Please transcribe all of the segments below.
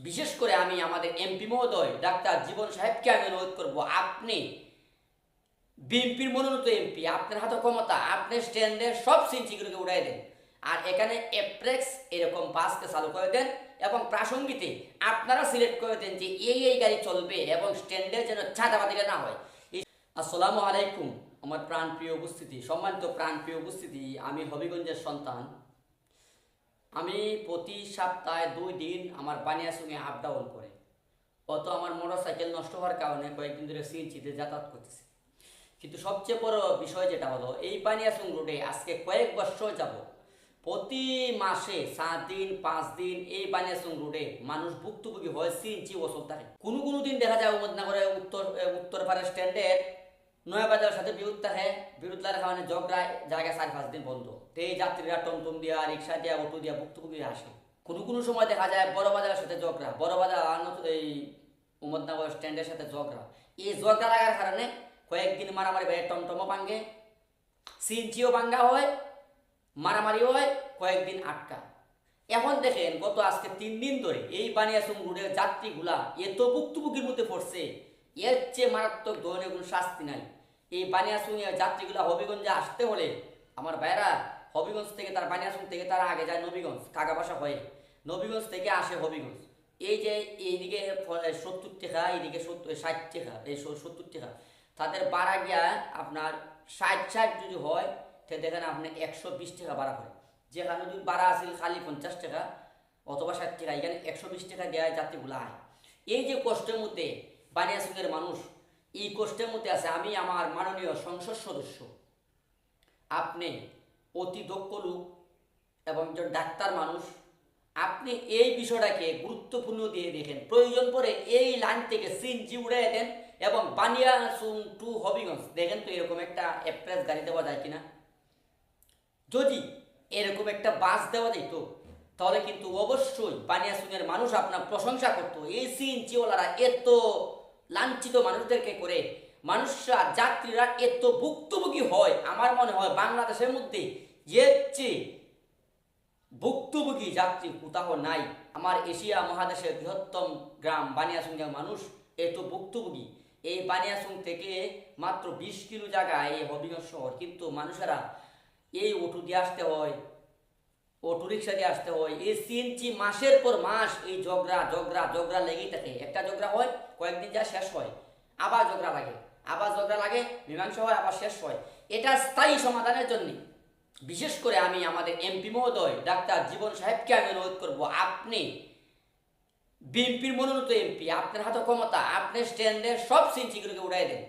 বিশেষ করে আমি আমাদের এমপি মহোদয় ডাক্তার জীবন সাহেবকে আমি অনুরোধ করব, আপনি বিএনপির মনোনীত এমপি, আপনার হাতে ক্ষমতা, আপনি স্ট্যান্ডের সব সিনচিগুলোকে উড়াই দেন আর এখানে এপ্রেক্স এরকম বাসকে চালু করে দেন এবং প্রাসঙ্গিকে আপনারা সিলেক্ট করে দেন যে এই গাড়ি চলবে এবং স্ট্যান্ডে যেন ছাদাবাদিটা না হয়। আসসালামু আলাইকুম আমার প্রাণপ্রিয় উপস্থিতি, সম্মানিত প্রাণপ্রিয় উপস্থিতি, আমি হবিগঞ্জের সন্তান। আমি প্রতি সপ্তাহে 2 দিন আমার বানিয়াসুঙে আপ ডাউন করে, অত আমার মোটর সাইকেল নষ্ট হওয়ার কারণে কয়েকদিন ধরে সিএনজিতে যাতায়াত করতেছি। কিন্তু সবচেয়ে বড় বিষয় যেটা হলো, এই বানিয়াসুং রোডে আজকে কয়েক বছর যাব প্রতি মাসে 7 দিন 5 দিন এই বানিয়াসুং রোডে মানুষ ভুক্তভোগী হয় সিএনজি ওসল থাকে। কোনো দিন দেখা যায় উমদনগরে উত্তরপাড়া স্ট্যান্ডের নয়াবাজারের সাথে বিরুদ্ধের কারণে ঝগড়ায় জায়গায় 4-5 দিন বন্ধ। তো এই যাত্রীরা টমটম দিয়া, রিক্সা দিয়া, অটো দিয়া ভুক্তভোগী আসে। কোনো সময় দেখা যায় বড় বাজারের সাথে ঝগড়া, বড় বাজার এই উমদনগর স্ট্যান্ডের সাথে ঝগড়া। এই ঝগড়া লাগার কারণে কয়েকদিন মারামারি বাইরে টমটমও ভাঙ্গে, সিএনজিও ভাঙ্গা হয়, মারামারি হয়, কয়েকদিন আটকা। এখন দেখেন গত আজকে 3 দিন ধরে এই বানিয়াসুং রোডের যাত্রীগুলা এত ভুক্তভোগীর মধ্যে পড়ছে, এর চেয়ে মারাত্মক ধরনের কোনো শাস্তি নাই। এই বানিয়াসুং এর যাত্রীগুলা হবিগঞ্জে আসতে হলে আমার ভাইরা হবিগঞ্জ থেকে তার বানিয়াসুং থেকে তারা আগে যায় নবীগঞ্জ, কাগাবাসা হয়ে নবীগঞ্জ থেকে আসে হবিগঞ্জ। এই যে এইদিকে 70 টাকা, এইদিকে 60 টাকা, এই 70 টাকা তাদের ভাড়া গিয়া আপনার 60 যদি হয় তো দেখেন আপনি 120 টাকা ভাড়া হয়। যেখানে যদি ভাড়া আসে খালি 50 টাকা অথবা 60 টাকা, এখানে 120 টাকা দেওয়া যাত্রীগুলো আয়। এই যে কষ্টের মধ্যে বানিয়াসুংয়ের মানুষ এই কষ্টের মধ্যে আছে, আমি আমার মাননীয় সংসদ সদস্য, আপনি অতি দক্ষ লোক এবং একজন ডাক্তার মানুষ, আপনি এই বিষয়টাকে গুরুত্বপূর্ণ দিয়ে দেখেন, প্রয়োজন পড়ে এই লাইন থেকে সিএনজি উড়াই দেন এবং বানিয়াসুং টু হবিগঞ্জ দেখেন তো এরকম একটা এক্সপ্রেস গাড়ি দেওয়া যায় কিনা। যদি এরকম একটা বাস দেওয়া যেত তাহলে কিন্তু অবশ্যই বানিয়াসুংয়ের মানুষ আপনার প্রশংসা করতো। এই সিএনজিওয়ালারা এত লাঞ্ছিত মানুষদেরকে করে, মানুষরা যাত্রীরা এত ভুক্তভোগী হয়, আমার মনে হয় বাংলাদেশের মধ্যে এর চেয়ে ভুক্তভোগী যাত্রী কোথাও নাই। আমার এশিয়া মহাদেশের বৃহত্তম গ্রাম বানিয়াসুংয়ের মানুষ এত ভুক্তভোগী। এই বানিয়াসুং থেকে মাত্র 20 কিলো জায়গায় এই হবিগঞ্জ শহর, কিন্তু মানুষেরা এই অটো দিয়ে আসতে হয়, অটো রিক্সা দিয়ে আসতে হয়। এই সিএনজি মাসের পর মাস এই ঝগড়া লেগেই থাকে। একটা ঝগড়া হয়, কয়েকদিন যা শেষ হয়, আবার ঝগড়া লাগে, মীমাংসা হয়, আবার শেষ হয়। এটা স্থায়ী সমাধানের জন্য বিশেষ করে আমি আমাদের এমপি মহোদয় ডাক্তার জীবন সাহেবকে আমি অনুরোধ করব, আপনি বিএনপির মনোনীত এমপি, আপনার হাতে ক্ষমতা, আপনি স্ট্যান্ডের সব সিনচিগুলোকে উড়াই দেন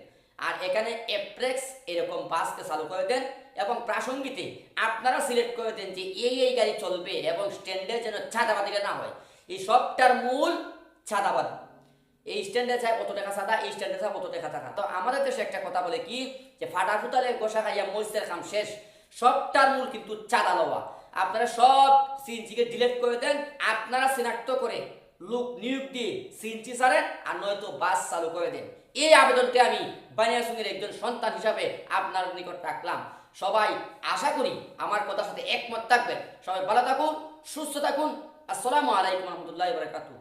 আর এখানে এপ্রেক্স এরকম বাসকে চালু করে দেন এবং প্রাসঙ্গিকে আপনারা সিলেক্ট করে দেন যে এই গাড়ি চলবে এবং স্ট্যান্ডে যেন ছাদাবাদিটা না হয়। এই সবটার মূল ছাদাবাদ। এই স্ট্যান্ডে চায় কত টাকা সাদা, এই স্ট্যান্ডে চায় কত টাকা টাকা। তো আমাদের দেশে একটা কথা বলে কি, যে ফাটা ফুটালে গোসা খাইয়া মরিচের খাম শেষ। সবটার মূল কিন্তু চাঁদা লওয়া। আপনারা সব সিএনজিকে ডিলেট করে দেন, আপনারা শনাক্ত করে লোক নিয়োগ দিয়ে সিএনজি ছাড়েন আর নয়তো বাস চালু করে দেন। এই আবেদনটি আমি বানিয়াসুংয়ের একজন সন্তান হিসাবে আপনার নিকট রাখলাম। সবাই আশা করি আমার কথার সাথে একমত থাকবেন। সবাই ভালো থাকুন, সুস্থ থাকুন। আসসালামু আলাইকুম রহমতুল্লাহি ওয়া বারাকাতুহু।